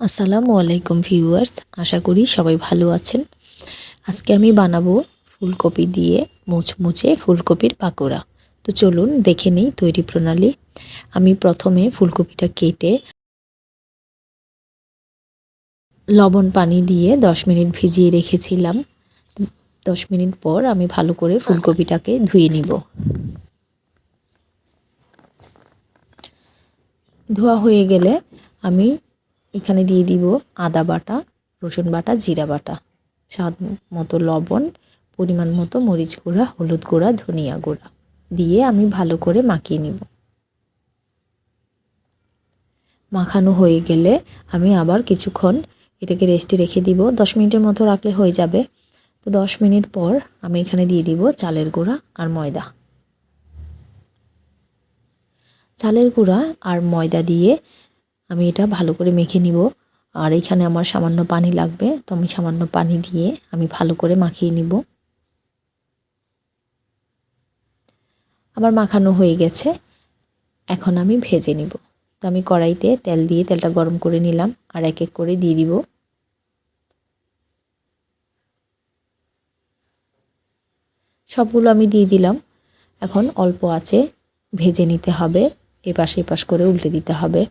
আসসালামু আলাইকুম ভিউয়ার্স, আশা করি সবাই ভালো আছেন। আজকে আমি বানাবো ফুলকপি দিয়ে মুচমুচে ফুলকপির পাকোড়া। তো চলুন দেখে নিই তৈরি প্রণালী। আমি প্রথমে ফুলকপিটা কেটে লবণ পানি দিয়ে 10 মিনিট ভিজিয়ে রেখেছিলাম। 10 মিনিট পর আমি ভালো করে ফুলকপিটাকে ধুয়ে নিব। ধোয়া হয়ে গেলে আমি এখানে দিয়ে দিব আদা বাটা, রসুন বাটা, জিরা বাটা, স্বাদ মতো লবণ, পরিমাণ মতো মরিচ গুঁড়া, হলুদ গুঁড়া, ধনিয়া গুঁড়া দিয়ে আমি ভালো করে মাখিয়ে নিব। মাখানো হয়ে গেলে আমি আবার কিছুক্ষণ এটাকে রেস্টে রেখে দিব। 10 মিনিটের মতো রাখলে হয়ে যাবে। তো 10 মিনিট পর আমি এখানে দিয়ে দিব চালের গুঁড়া আর ময়দা। চালের গুঁড়া আর ময়দা দিয়ে আমি এটা ভালো করে মেখে নিব। আর এখানে আমার সামান্য পানি লাগবে, তো আমি সামান্য পানি দিয়ে আমি ভালো করে মাখিয়ে নিব। আমার মাখানো হয়ে গেছে, এখন আমি ভেজে নিব। তো আমি কড়াইতে তেল দিয়ে তেলটা গরম করে নিলাম আর এক এক করে দিয়ে দিব। সবগুলো আমি দিয়ে দিলাম। এখন অল্প আঁচে ভেজে নিতে হবে, এপাশ এপাশ করে উল্টে দিতে হবে।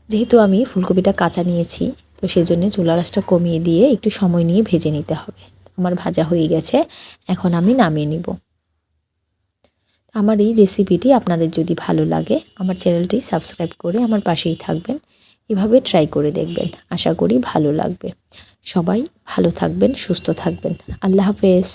যেহেতু আমি ফুলকপিটা কাঁচা নিয়েছি, তো সেজন্য চুলার আঁচটা কমিয়ে দিয়ে একটু সময় নিয়ে ভেজে নিতে হবে। আমার ভাজা হয়ে গেছে, এখন আমি নামিয়ে নিব। আমার এই রেসিপিটি আপনাদের যদি ভালো লাগে, আমার চ্যানেলটি সাবস্ক্রাইব করে আমার পাশেই থাকবেন। এভাবে ট্রাই করে দেখবেন, আশা করি ভালো লাগবে। সবাই ভালো থাকবেন, সুস্থ থাকবেন। আল্লাহ হাফেজ।